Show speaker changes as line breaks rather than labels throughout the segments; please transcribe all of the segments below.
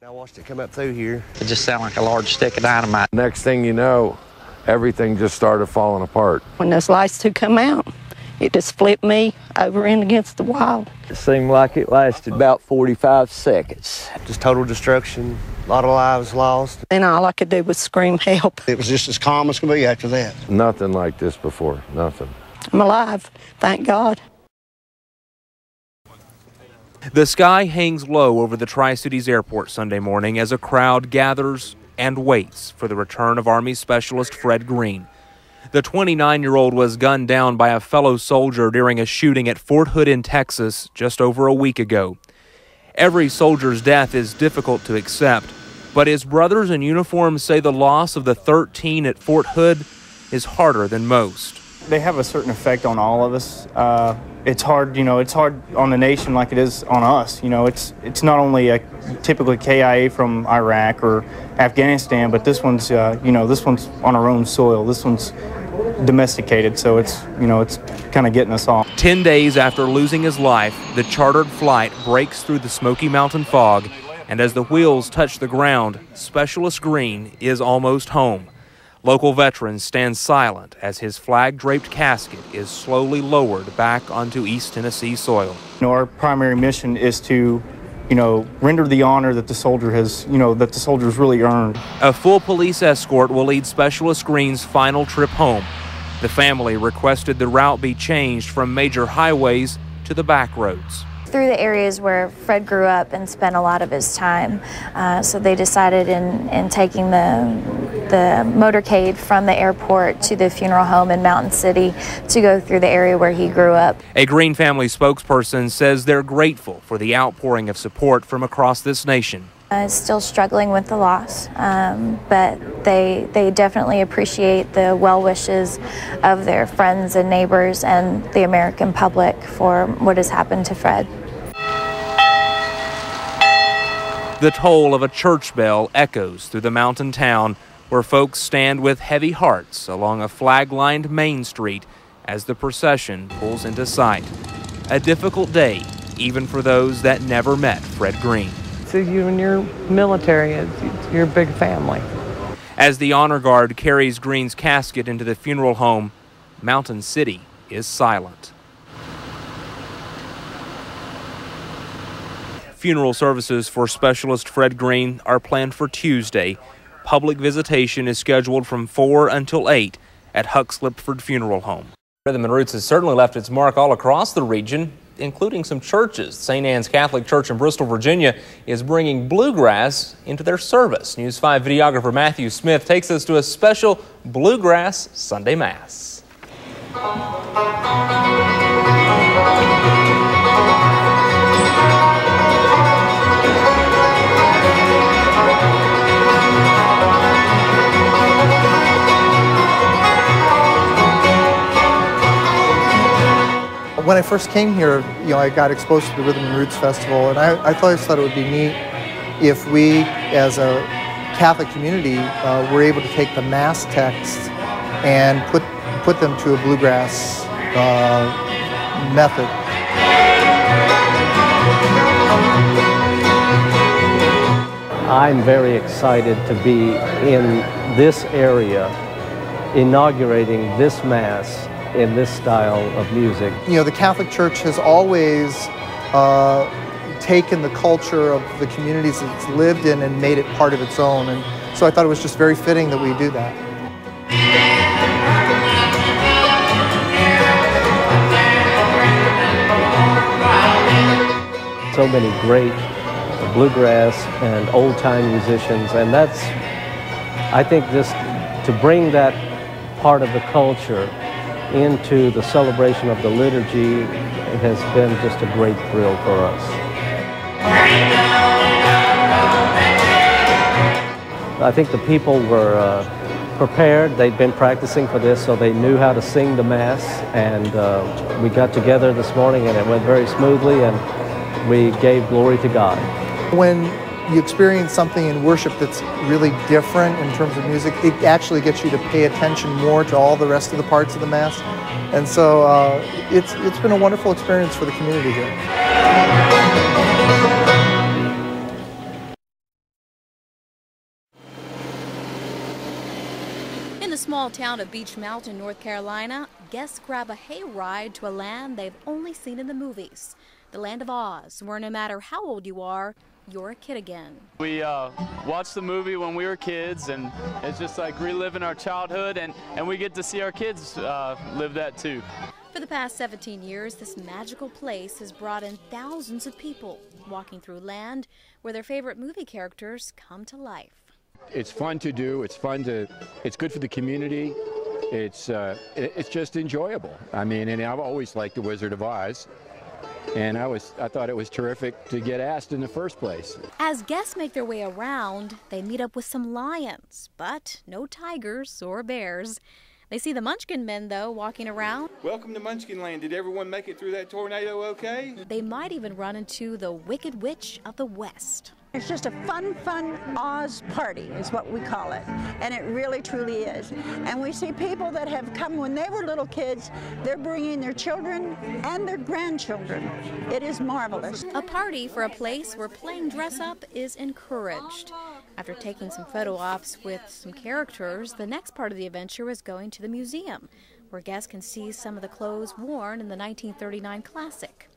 I watched it come up through here.
It just sounded like a large stick of dynamite.
Next thing you know, everything just started falling apart.
When those lights two come out, it just flipped me over and against the wall.
It seemed like it lasted about 45 seconds.
Just total destruction, a lot of lives lost.
Then all I could do was scream help.
It was just as calm as can be after that.
Nothing like this before, nothing.
I'm alive, thank God.
The sky hangs low over the Tri-Cities Airport Sunday morning as a crowd gathers and waits for the return of Army Specialist Fred Green. The 29-year-old was gunned down by a fellow soldier during a shooting at Fort Hood in Texas just over a week ago. Every soldier's death is difficult to accept, but his brothers in uniform say the loss of the 13 at Fort Hood is harder than most.
They have a certain effect on all of us. It's hard, it's hard on the nation like it is on us. It's not only a typically KIA from Iraq or Afghanistan, but this one's, this one's on our own soil. This one's domesticated, so it's kind of getting us all.
10 days after losing his life, the chartered flight breaks through the Smoky Mountain fog, and as the wheels touch the ground, Specialist Green is almost home. Local veterans stand silent as his flag-draped casket is slowly lowered back onto East Tennessee soil.
Our primary mission is to, render the honor that the soldier has, that the soldier's really earned.
A full police escort will lead Specialist Green's final trip home. The family requested the route be changed from major highways to the back roads.
Through the areas where Fred grew up and spent a lot of his time. So they decided in taking the motorcade from the airport to the funeral home in Mountain City to go through the area where he grew up.
A Green family spokesperson says they're grateful for the outpouring of support from across this nation.
Still struggling with the loss, but they definitely appreciate the well wishes of their friends and neighbors and the American public for what has happened to Fred.
The toll of a church bell echoes through the mountain town where folks stand with heavy hearts along a flag-lined Main Street as the procession pulls into sight. A difficult day, even for those that never met Fred Green.
So you and your military, you're a big family.
As the honor guard carries Green's casket into the funeral home, Mountain City is silent. Funeral services for Specialist Fred Green are planned for Tuesday. Public visitation is scheduled from 4 until 8 at Huxlipford Funeral Home. Rhythm and Roots has certainly left its mark all across the region, including some churches. St. Anne's Catholic Church in Bristol, Virginia is bringing bluegrass into their service. News 5 videographer Matthew Smith takes us to a special Bluegrass Sunday Mass.
When I first came here, I got exposed to the Rhythm and Roots Festival, and I always thought it would be neat if we, as a Catholic community, were able to take the Mass texts and put them to a bluegrass method.
I'm very excited to be in this area, inaugurating this Mass in this style of music.
The Catholic Church has always taken the culture of the communities it's lived in and made it part of its own. And so I thought it was just very fitting that we do that.
So many great bluegrass and old-time musicians, and that's, I think, just to bring that part of the culture into the celebration of the liturgy has been just a great thrill for us. I think the people were prepared. They'd been practicing for this, so they knew how to sing the Mass, and we got together this morning and it went very smoothly, and we gave glory to God.
When you experience something in worship that's really different in terms of music, it actually gets you to pay attention more to all the rest of the parts of the Mass. And so it's been a wonderful experience for the community here.
small town of Beech Mountain, North Carolina, guests grab a hayride to a land they've only seen in the movies. The land of Oz, where no matter how old you are, you're a kid again.
We watched the movie when we were kids, and it's just like reliving our childhood, and we get to see our kids live that too.
For the past 17 years, this magical place has brought in thousands of people walking through land where their favorite movie characters come to life.
It's fun to do. It's good for the community. It's just enjoyable. I mean, and I've always liked The Wizard of Oz. And I thought it was terrific to get asked in the first place.
As guests make their way around, they meet up with some lions, but no tigers or bears. They see the Munchkin men, though, walking around.
Welcome to Munchkin Land. Did everyone make it through that tornado okay?
They might even run into the Wicked Witch of the West.
It's just a fun Oz party is what we call it, and it really truly is. And we see people that have come when they were little kids, they're bringing their children and their grandchildren. It is marvelous.
A party for a place where playing dress up is encouraged. After taking some photo ops with some characters, the next part of the adventure is going to the museum, where guests can see some of the clothes worn in the 1939 classic.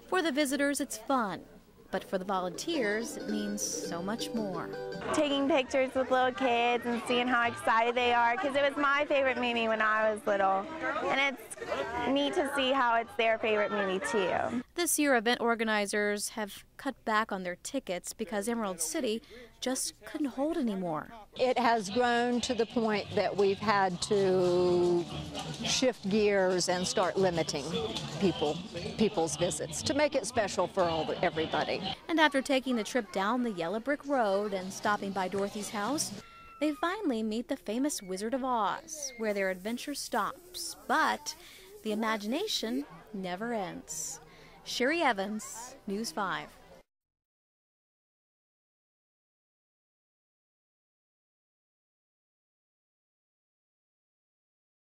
For the visitors, it's fun. But for the volunteers, it means so much more.
Taking pictures with little kids and seeing how excited they are, because it was my favorite movie when I was little. And it's neat to see how it's their favorite movie too.
This year, event organizers have cut back on their tickets because Emerald City just couldn't hold anymore.
It has grown to the point that we've had to shift gears and start limiting people's visits to make it special for everybody.
And after taking the trip down the yellow brick road and stopping by Dorothy's house, they finally meet the famous Wizard of Oz, where their adventure stops. But the imagination never ends. Sherry Evans, News 5.